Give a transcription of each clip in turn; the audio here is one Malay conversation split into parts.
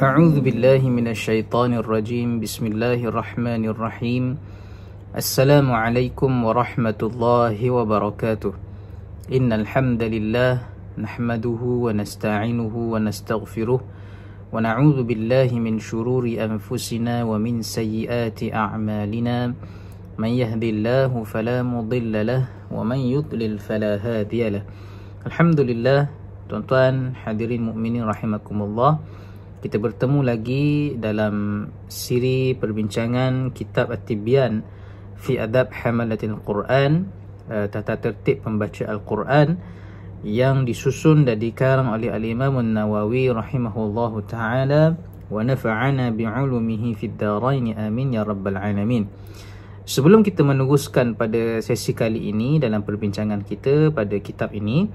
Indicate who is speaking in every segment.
Speaker 1: أعوذ بالله من الشيطان الرجيم بسم الله الرحمن الرحيم السلام عليكم ورحمة الله وبركاته إن الحمد لله نحمده ونستعينه ونستغفره ونعوذ بالله من شرور أنفسنا ومن سيئات أعمالنا من يهد الله فلا مضل له ومن يضلل فلا هادي له. Alhamdulillah, tuan-tuan hadirin mukminin rahimakumullah. Kita bertemu lagi dalam siri perbincangan kitab At-Tibyan fi Adab Hamalatil Quran, tata tertib pembaca Al-Quran, yang disusun dan dikarang oleh Al-Imam An-Nawawi rahimahullahu ta'ala, wa nafa'ana bi'ulumihi fid darain amin ya rabbal alamin. Sebelum kita meneruskan pada sesi kali ini dalam perbincangan kita pada kitab ini,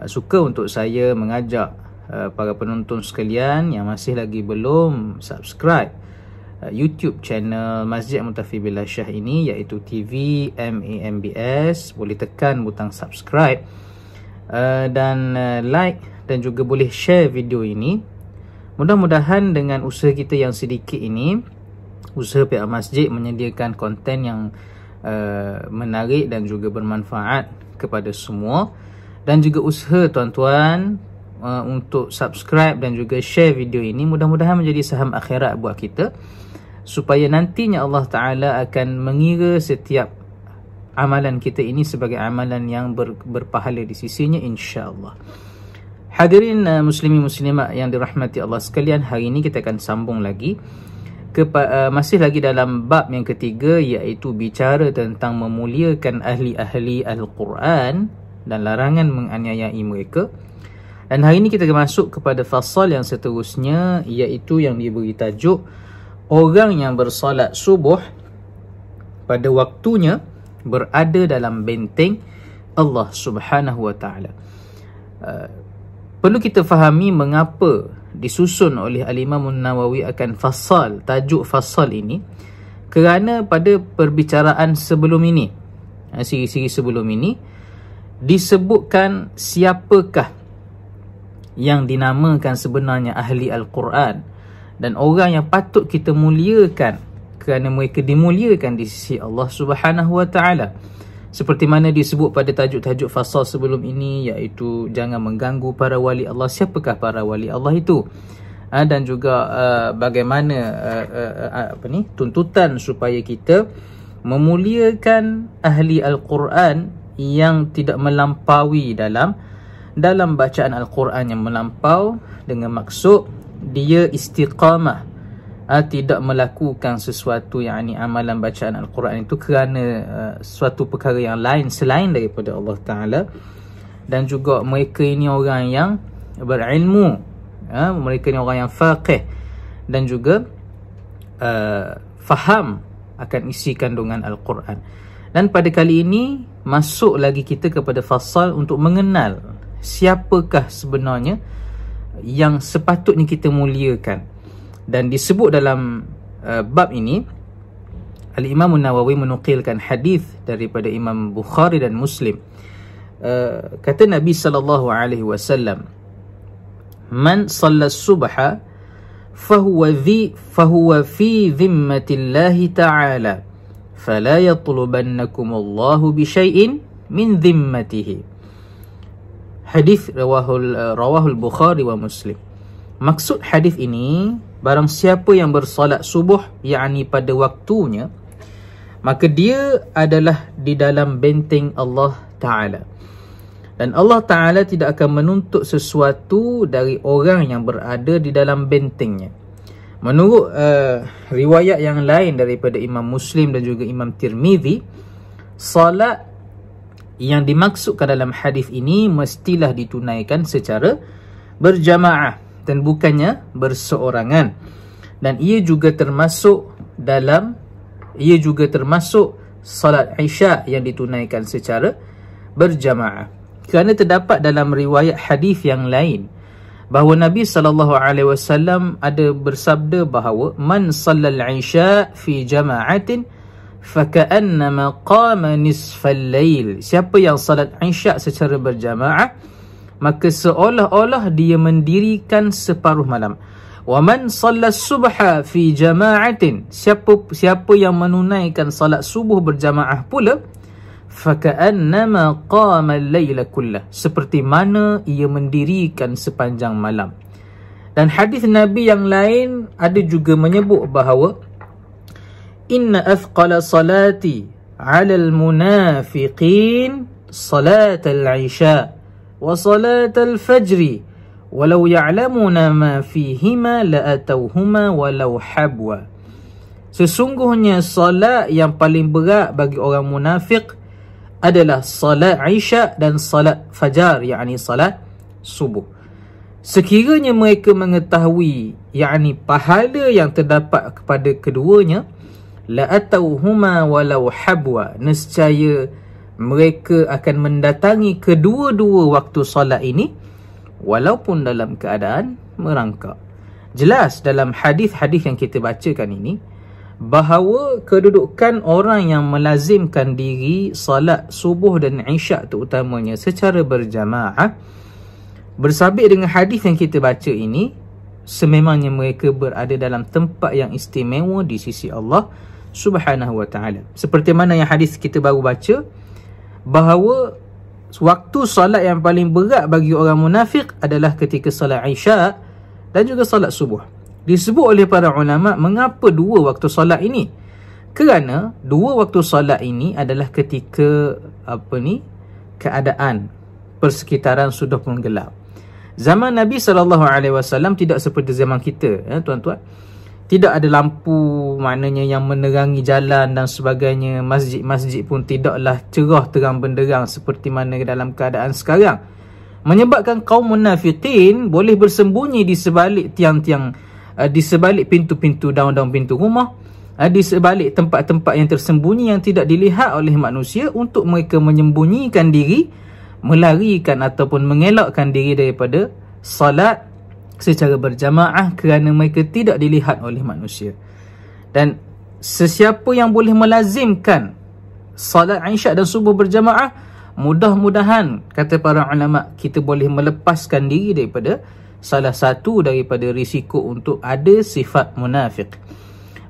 Speaker 1: suka untuk saya mengajak para penonton sekalian yang masih lagi belum subscribe YouTube channel Masjid Muhtafiz Billah Shah ini, iaitu TV MAMBS, boleh tekan butang subscribe dan like, dan juga boleh share video ini. Mudah-mudahan dengan usaha kita yang sedikit ini, usaha pihak masjid menyediakan konten yang menarik dan juga bermanfaat kepada semua, dan juga usaha tuan-tuan untuk subscribe dan juga share video ini, mudah-mudahan menjadi saham akhirat buat kita, supaya nantinya Allah Ta'ala akan mengira setiap amalan kita ini sebagai amalan yang berpahala di sisinya, insya-Allah. Hadirin muslimin muslimat yang dirahmati Allah sekalian, hari ini kita akan sambung lagi masih lagi dalam bab yang ketiga, iaitu bicara tentang memuliakan ahli-ahli Al-Quran dan larangan menganiayai mereka. Dan hari ini kita akan masuk kepada fasal yang seterusnya, iaitu yang diberi tajuk orang yang bersolat subuh pada waktunya berada dalam benteng Allah Subhanahu wa ta'ala. Perlu kita fahami mengapa disusun oleh Al-Imam An-Nawawi akan fasal, tajuk fasal ini, kerana pada perbicaraan sebelum ini, siri-siri sebelum ini, disebutkan siapakah yang dinamakan sebenarnya ahli Al-Quran dan orang yang patut kita muliakan kerana mereka dimuliakan di sisi Allah Subhanahu wa ta'ala. Seperti mana disebut pada tajuk-tajuk fasal sebelum ini, iaitu jangan mengganggu para wali Allah. Siapakah para wali Allah itu? Dan juga bagaimana tuntutan supaya kita memuliakan ahli Al-Quran yang tidak melampaui dalam bacaan Al-Quran yang melampau, dengan maksud dia istiqamah, tidak melakukan sesuatu amalan bacaan Al-Quran itu kerana suatu perkara yang lain selain daripada Allah Ta'ala. Dan juga mereka ini orang yang berilmu, mereka ini orang yang faqih dan juga faham akan isi kandungan Al-Quran. Dan pada kali ini masuk lagi kita kepada fasal untuk mengenal siapakah sebenarnya yang sepatutnya kita muliakan. Dan disebut dalam bab ini, Al-Imam An-Nawawi menukilkan hadis daripada Imam Bukhari dan Muslim. Kata Nabi SAW, man shalla subha fahuwa fi zimmatillahi ta'ala fala yatlubannakumullahu bisyai'in min zimmatihi. Hadis rawahul Bukhari wa Muslim. Maksud hadis ini, barang siapa yang bersolat subuh, yakni pada waktunya, maka dia adalah di dalam benteng Allah Ta'ala. Dan Allah Ta'ala tidak akan menuntut sesuatu dari orang yang berada di dalam bentengnya. Menurut riwayat yang lain daripada Imam Muslim dan juga Imam Tirmizi, salat yang dimaksudkan dalam hadis ini mestilah ditunaikan secara berjamaah dan bukannya berseorangan. Dan ia juga termasuk salat Isya yang ditunaikan secara berjamaah. Kerana terdapat dalam riwayat hadis yang lain bahawa Nabi SAW ada bersabda bahawa man sallal Isya fi jama'atin faka'annama qama nisfal lail. Siapa yang salat Isya secara berjamaah, maka seolah-olah dia mendirikan separuh malam. Wa man shalla subha fi jama'atin, siapa yang menunaikan salat subuh berjamaah pula, faka'annama qama al-laila kullah, seperti mana ia mendirikan sepanjang malam. Dan hadis Nabi yang lain ada juga menyebut bahawa inna athqala salati 'ala al-munafiqin salat al-isha wa salat al-fajr walau ya'lamuna ma fihima la'atauhuma walau habwa. Sesungguhnya salat yang paling berat bagi orang munafik adalah salat isya dan salat fajar, yakni salat subuh. Sekiranya mereka mengetahui yakni pahala yang terdapat kepada keduanya, la'atauhuma walau habwa, nescaya mereka akan mendatangi kedua-dua waktu salat ini walaupun dalam keadaan merangkak. Jelas dalam hadis-hadis yang kita bacakan ini bahawa kedudukan orang yang melazimkan diri salat subuh dan isyak terutamanya secara berjamaah, bersabit dengan hadis yang kita baca ini, sememangnya mereka berada dalam tempat yang istimewa di sisi Allah Subhanahu wa ta'ala. Seperti mana yang hadis kita baru baca, bahawa waktu salat yang paling berat bagi orang munafik adalah ketika salat isyak dan juga salat subuh. Disebut oleh para ulama, mengapa dua waktu salat ini? Kerana dua waktu salat ini adalah ketika keadaan persekitaran sudah pun gelap. Zaman Nabi SAW tidak seperti zaman kita, tuan-tuan. Tidak ada lampu, maknanya yang menerangi jalan dan sebagainya. Masjid-masjid pun tidaklah cerah terang benderang seperti mana dalam keadaan sekarang, menyebabkan kaum munafiqin boleh bersembunyi di sebalik tiang-tiang, di sebalik pintu-pintu, daun-daun pintu rumah, di sebalik tempat-tempat yang tersembunyi yang tidak dilihat oleh manusia, untuk mereka menyembunyikan diri, melarikan ataupun mengelakkan diri daripada salat secara berjamaah kerana mereka tidak dilihat oleh manusia. Dan sesiapa yang boleh melazimkan salat isyak dan subuh berjamaah, mudah-mudahan, kata para ulama, kita boleh melepaskan diri daripada salah satu daripada risiko untuk ada sifat munafik.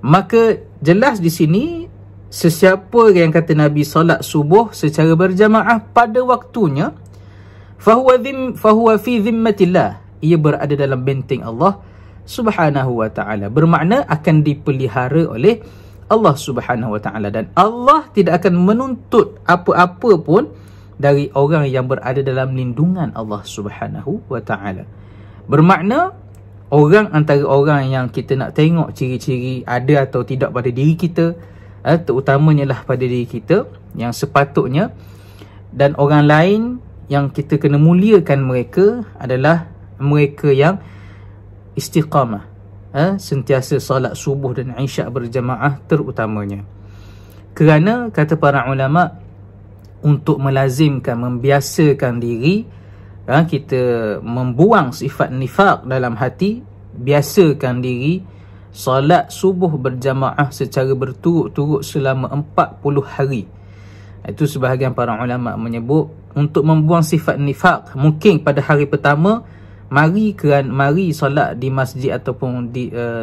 Speaker 1: Maka jelas di sini, sesiapa yang kata Nabi salat subuh secara berjamaah pada waktunya, fahuwa fi zimmatillah, ia berada dalam benteng Allah Subhanahu wa ta'ala. Bermakna akan dipelihara oleh Allah Subhanahu wa ta'ala, dan Allah tidak akan menuntut apa-apa pun dari orang yang berada dalam lindungan Allah Subhanahu wa ta'ala. Bermakna orang antara orang yang kita nak tengok ciri-ciri ada atau tidak pada diri kita, terutamanya lah pada diri kita, yang sepatutnya, dan orang lain yang kita kena muliakan mereka adalah mereka yang istiqamah, sentiasa salat subuh dan isyak berjamaah terutamanya. Kerana kata para ulama, untuk melazimkan, membiasakan diri, kita membuang sifat nifaq dalam hati, biasakan diri salat subuh berjamaah secara berturut-turut selama 40 hari. Itu sebahagian para ulama menyebut untuk membuang sifat nifaq. Mungkin pada hari pertama mari solat di masjid ataupun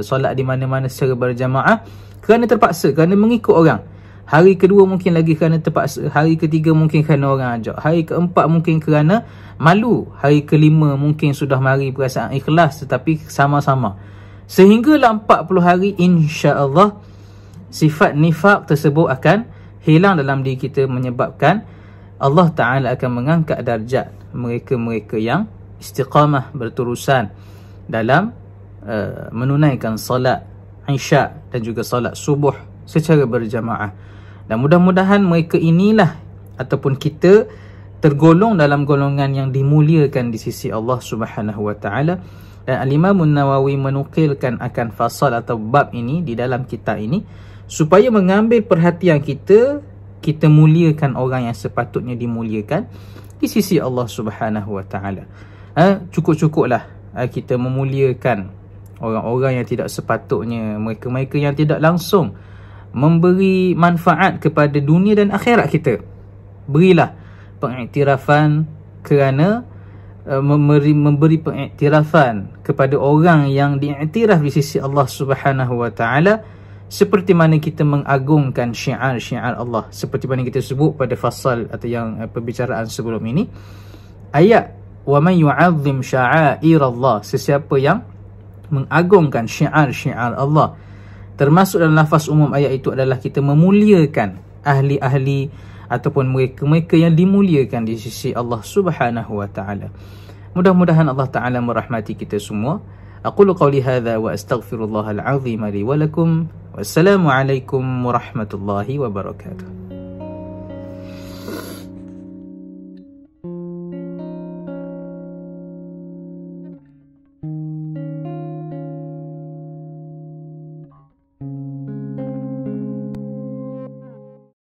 Speaker 1: solat di mana-mana secara berjamaah kerana terpaksa, kerana mengikut orang. Hari kedua mungkin lagi kerana terpaksa, hari ketiga mungkin kerana orang ajak, hari keempat mungkin kerana malu, hari kelima mungkin sudah mari perasaan ikhlas, tetapi sama-sama sehinggalah 40 hari, insya-Allah sifat nifaq tersebut akan hilang dalam diri kita, menyebabkan Allah Ta'ala akan mengangkat darjat mereka-mereka yang istiqamah berterusan dalam menunaikan salat isyak dan juga salat subuh secara berjamaah. Dan mudah-mudahan mereka inilah ataupun kita tergolong dalam golongan yang dimuliakan di sisi Allah Subhanahu wa ta'ala. Dan Al-Imam Nawawi menukilkan akan fasal atau bab ini di dalam kitab ini supaya mengambil perhatian kita, kita muliakan orang yang sepatutnya dimuliakan di sisi Allah Subhanahu wa ta'ala. Cukup-cukuplah kita memuliakan orang-orang yang tidak sepatutnya, mereka-mereka yang tidak langsung memberi manfaat kepada dunia dan akhirat kita. Berilah pengiktirafan kerana memberi pengiktirafan kepada orang yang diiktiraf di sisi Allah Subhanahu wa taala, seperti mana kita mengagungkan syiar-syiar Allah, seperti mana kita sebut pada fasal atau yang perbicaraan sebelum ini, ayat wa man yu'azzim sya'air Allah, sesiapa yang mengagungkan syiar-syiar Allah. Termasuk dalam lafaz umum ayat itu adalah kita memuliakan ahli-ahli ataupun mereka-mereka yang dimuliakan di sisi Allah Subhanahu wa taala. Mudah-mudahan Allah taala merahmati kita semua. Aqulu qawli hadza wa astaghfirullahal azim li wa lakum. Wassalamu alaikum warahmatullahi wabarakatuh.